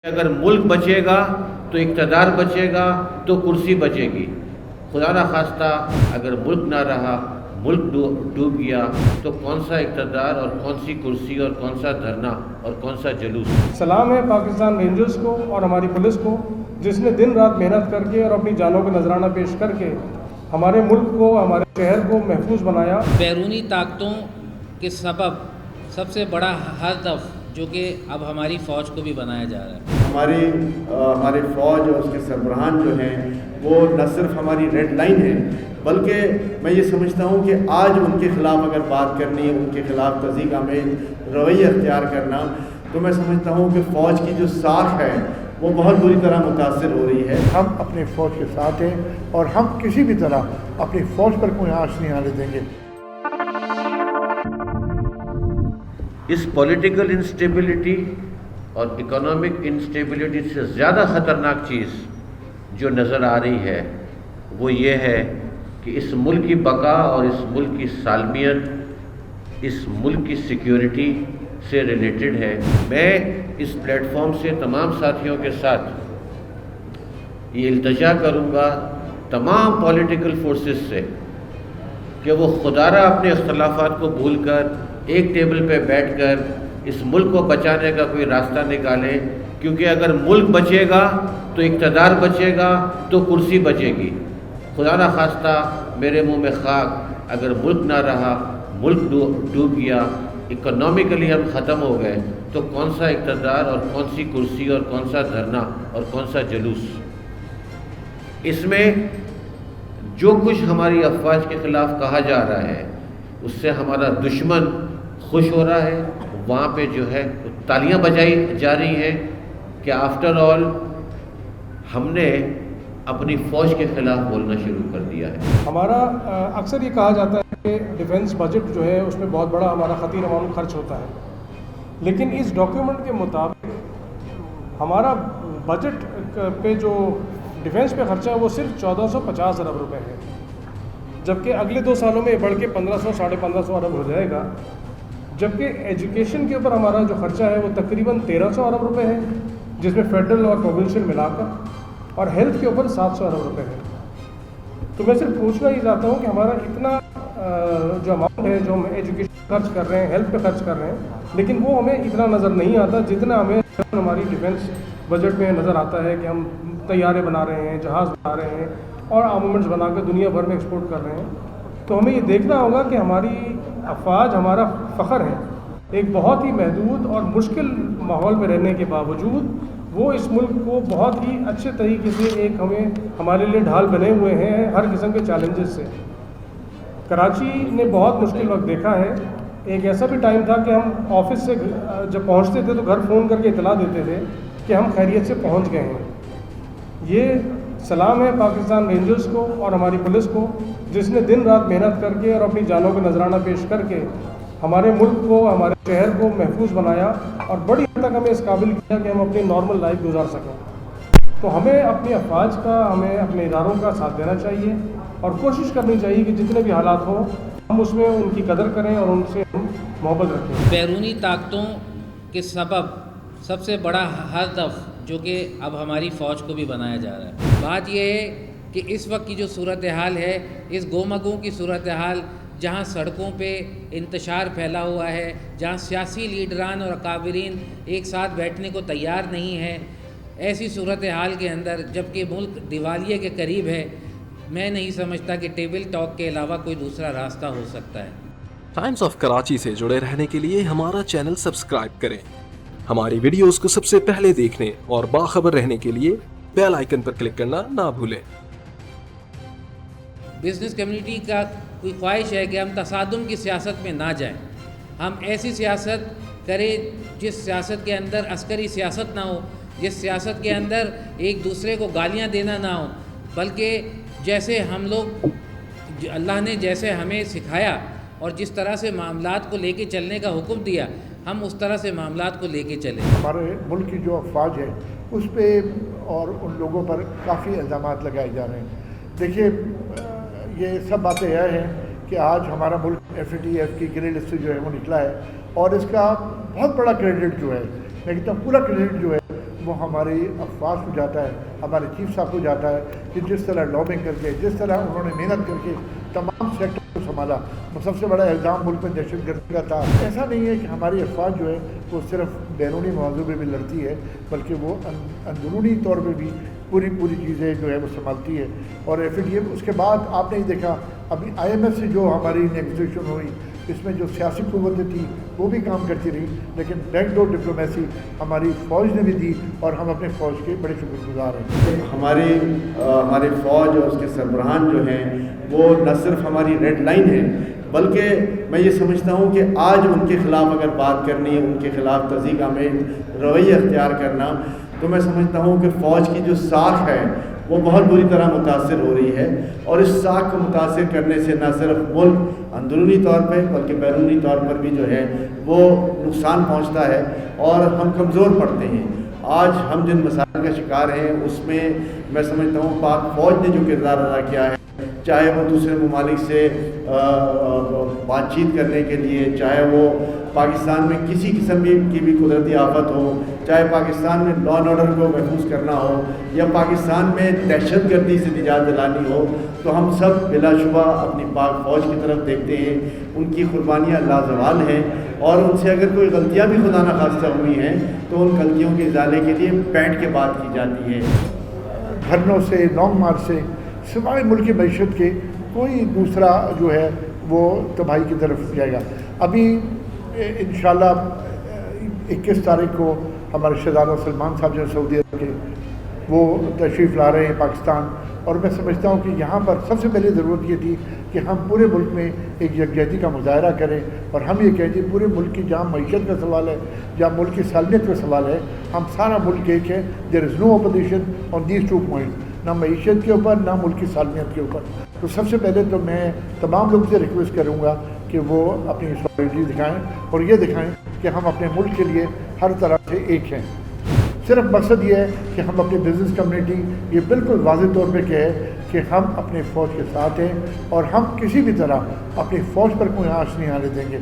اگر ملک بچے گا تو اقتدار بچے گا تو کرسی بچے گی. خدا نہ خواستہ اگر ملک نہ رہا، ملک ڈوب گیا تو کون سا اقتدار اور کون سی کرسی اور کون سا دھرنا اور کون سا جلوس. سلام ہے پاکستان رینجرز کو اور ہماری پولیس کو، جس نے دن رات محنت کر کے اور اپنی جانوں کا نذرانہ پیش کر کے ہمارے ملک کو، ہمارے شہر کو محفوظ بنایا. بیرونی طاقتوں کے سبب سب سے بڑا ہدف جو کہ اب ہماری فوج کو بھی بنایا جا رہا ہے. ہماری فوج اور اس کے سربراہان جو ہیں وہ نہ صرف ہماری ریڈ لائن ہے، بلکہ میں یہ سمجھتا ہوں کہ آج ان کے خلاف اگر بات کرنی ہے، ان کے خلاف تضییق آمیز رویہ اختیار کرنا، تو میں سمجھتا ہوں کہ فوج کی جو ساکھ ہے وہ بہت بری طرح متاثر ہو رہی ہے. ہم اپنی فوج کے ساتھ ہیں اور ہم کسی بھی طرح اپنی فوج پر کوئی آنچ نہیں آنے دیں گے. اس پولیٹیکل انسٹیبلٹی اور اکنامک انسٹیبلٹی سے زیادہ خطرناک چیز جو نظر آ رہی ہے وہ یہ ہے کہ اس ملک کی بقا اور اس ملک کی سالمیت اس ملک کی سیکیورٹی سے ریلیٹڈ ہے. میں اس پلیٹ فارم سے تمام ساتھیوں کے ساتھ یہ التجا کروں گا، تمام پولیٹیکل فورسز سے، کہ وہ خدارہ اپنے اختلافات کو بھول کر ایک ٹیبل پہ بیٹھ کر اس ملک کو بچانے کا کوئی راستہ نکالیں. کیونکہ اگر ملک بچے گا تو اقتدار بچے گا تو کرسی بچے گی. خدا نہ خواستہ میرے منہ میں خاک اگر ملک نہ رہا، ملک ڈوب گیا، اکنامکلی ہم ختم ہو گئے تو کون سا اقتدار اور کون سی کرسی اور کون سا دھرنا اور کون سا جلوس. اس میں جو کچھ ہماری افواج کے خلاف کہا جا رہا ہے اس سے ہمارا دشمن خوش ہو رہا ہے. وہاں پہ جو ہے تالیاں بجائی جا رہی ہیں کہ آفٹر آل ہم نے اپنی فوج کے خلاف بولنا شروع کر دیا ہے. ہمارا اکثر یہ کہا جاتا ہے کہ ڈیفنس بجٹ جو ہے اس میں بہت بڑا ہمارا خطیر امام خرچ ہوتا ہے، لیکن اس ڈاکیومنٹ کے مطابق ہمارا بجٹ پہ جو ڈیفنس پہ خرچہ ہے وہ صرف 1450 ارب روپے ہے، جبکہ اگلے 2 سالوں میں یہ بڑھ کے 1500 ساڑھے 1500 ارب ہو جائے گا. جبکہ ایجوکیشن کے اوپر ہمارا جو خرچہ ہے وہ تقریباً 1300 ارب روپے ہے، جس میں فیڈرل اور پروونشل ملا کر، اور ہیلتھ کے اوپر 700 ارب روپے ہے. تو میں صرف پوچھنا ہی چاہتا ہوں کہ ہمارا اتنا جو اماؤنٹ ہے جو ہم ایجوکیشن خرچ کر رہے ہیں، ہیلتھ پہ خرچ کر رہے ہیں، لیکن وہ ہمیں اتنا نظر نہیں آتا جتنا ہمیں ہماری ڈیفنس بجٹ میں نظر آتا ہے کہ ہم طیارے بنا رہے ہیں، جہاز بنا رہے ہیں اور آرمامنٹس بنا کے دنیا بھر میں ایکسپورٹ کر رہے ہیں. تو ہمیں یہ دیکھنا ہوگا کہ ہماری افواج ہمارا فخر ہے. ایک بہت ہی محدود اور مشکل ماحول میں رہنے کے باوجود وہ اس ملک کو بہت ہی اچھے طریقے سے ہمارے لیے ڈھال بنے ہوئے ہیں ہر قسم کے چیلنجز سے. کراچی نے بہت مشکل وقت دیکھا ہے. ایک ایسا بھی ٹائم تھا کہ ہم آفس سے جب پہنچتے تھے تو گھر فون کر کے اطلاع دیتے تھے کہ ہم خیریت سے پہنچ گئے ہیں. یہ سلام ہے پاکستان رینجرز کو اور ہماری پولیس کو، جس نے دن رات محنت کر کے اور اپنی جانوں کا نذرانہ پیش کر کے ہمارے ملک کو، ہمارے شہر کو محفوظ بنایا اور بڑی حد تک ہمیں اس قابل کیا کہ ہم اپنی نارمل لائف گزار سکیں. تو ہمیں اپنی افواج کا، ہمیں اپنے اداروں کا ساتھ دینا چاہیے اور کوشش کرنی چاہیے کہ جتنے بھی حالات ہوں ہم اس میں ان کی قدر کریں اور ان سے ہم محبت رکھیں. بیرونی طاقتوں کے سبب سب سے بڑا ہدف جو کہ اب ہماری فوج کو بھی بنایا جا رہا ہے. بات یہ ہے کہ اس وقت کی جو صورتحال ہے، اس گومگوں کی صورتحال، جہاں سڑکوں پہ انتشار پھیلا ہوا ہے، جہاں سیاسی لیڈران اور اکابرین ایک ساتھ بیٹھنے کو تیار نہیں ہیں، ایسی صورتحال کے اندر جبکہ ملک دیوالیے کے قریب ہے، میں نہیں سمجھتا کہ ٹیبل ٹاک کے علاوہ کوئی دوسرا راستہ ہو سکتا ہے. ٹائمز آف کراچی سے جڑے رہنے کے لیے ہمارا چینل سبسکرائب کریں. ہماری ویڈیوز کو سب سے پہلے دیکھنے اور باخبر رہنے کے لیے بیل آئیکن پر کلک کرنا نہ بھولیں. بزنس کمیونٹی کا کوئی خواہش ہے کہ ہم تصادم کی سیاست میں نہ جائیں. ہم ایسی سیاست کریں جس سیاست کے اندر عسکری سیاست نہ ہو، جس سیاست کے اندر ایک دوسرے کو گالیاں دینا نہ ہو، بلکہ جیسے ہم لوگ اللہ نے جیسے ہمیں سکھایا اور جس طرح سے معاملات کو لے کے چلنے کا حکم دیا، ہم اس طرح سے معاملات کو لے کے چلیں. ہمارے ملک کی جو افواج ہے اس پہ اور ان لوگوں پر کافی الزامات لگائے جا رہے ہیں. دیکھیے، یہ سب باتیں یہ ہیں کہ آج ہمارا ملک FATF کی گرے لسٹ جو ہے وہ نکلا ہے، اور اس کا بہت بڑا کریڈٹ جو ہے، میں کہتا ہوں پورا کریڈٹ جو ہے وہ ہماری افواج کو جاتا ہے, ہمارے چیف صاحب کو جاتا ہے کہ جس طرح لابنگ کر کے, جس طرح انہوں نے محنت کر کے تمام سیکٹر کو سنبھالا. سب سے بڑا الزام ملک میں دہشت گردی کا تھا. ایسا نہیں ہے کہ ہماری افواج جو ہے وہ صرف بیرونی مواضوع پہ بھی لڑتی ہے, بلکہ وہ اندرونی طور پہ بھی پوری چیزیں جو ہے وہ سنبھالتی ہے. اور FATF اس کے بعد آپ نے ہی دیکھا ابھی IMF سے جو ہماری نیگوسیشن ہوئی, اس میں جو سیاسی قوتیں تھیں وہ بھی کام کرتی رہی, لیکن بیک ڈور ڈپلومیسی ہماری فوج نے بھی دی اور ہم اپنے فوج کے بڑے شکر گزار ہیں. ہماری فوج اور اس کے سربراہان جو ہیں وہ نہ صرف ہماری ریڈ لائن ہے, بلکہ میں یہ سمجھتا ہوں کہ آج ان کے خلاف اگر بات کرنی ہے, ان کے خلاف تضییق آمیز رویہ اختیار کرنا, تو میں سمجھتا ہوں کہ فوج کی جو ساکھ ہے وہ بہت بری طرح متاثر ہو رہی ہے. اور اس ساکھ کو متاثر کرنے سے نہ صرف ملک اندرونی طور پہ بلکہ بیرونی طور پر بھی جو ہے وہ نقصان پہنچتا ہے اور ہم کمزور پڑتے ہیں. آج ہم جن مسائل کا شکار ہیں اس میں میں سمجھتا ہوں پاک فوج نے جو کردار ادا کیا ہے, چاہے وہ دوسرے ممالک سے بات چیت کرنے کے لیے, چاہے وہ پاکستان میں کسی قسم کی بھی قدرتی آفت ہو, چاہے پاکستان میں لا اینڈ آرڈر کو محفوظ کرنا ہو, یا پاکستان میں دہشت گردی سے نجات دلانی ہو, تو ہم سب بلا شبہ اپنی پاک فوج کی طرف دیکھتے ہیں. ان کی قربانیاں لازوال ہیں, اور ان سے اگر کوئی غلطیاں بھی خدا نخواستہ ہوئی ہیں تو ان غلطیوں کے ازالے کے لیے بیٹھ کے بات کی جاتی ہے. دھرنوں سے, لانگ مارچ سے, سوائے ملک کی معیشت کے کوئی دوسرا جو ہے وہ تباہی کی طرف جائے گا. ابھی انشاءاللہ 21 تاریخ کو ہمارے شہزادہ سلمان صاحب جو سعودی عرب کے وہ تشریف لا رہے ہیں پاکستان, اور میں سمجھتا ہوں کہ یہاں پر سب سے پہلی ضرورت یہ تھی کہ ہم پورے ملک میں ایک یکجہتی کا مظاہرہ کریں, اور ہم یہ کہیں کہ پورے ملک کی جہاں معیشت کا سوال ہے, جہاں ملک کی سالمیت کا سوال ہے, ہم سارا ملک ایک ہے. دیر از نو اپوزیشن آن دیز 2 points, نہ معیشت کے اوپر نہ ملک کی سالمیت کے اوپر. تو سب سے پہلے تو میں تمام لوگوں سے ریکویسٹ کروں گا کہ وہ اپنی سولیڈرٹی دکھائیں اور یہ دکھائیں کہ ہم اپنے ملک کے لیے ہر طرح سے ایک ہیں. صرف مقصد یہ ہے کہ ہم اپنی بزنس کمیونٹی یہ بالکل واضح طور پہ کہے کہ ہم اپنے فوج کے ساتھ ہیں, اور ہم کسی بھی طرح اپنی فوج پر کوئی آنچ نہیں آنے دیں گے.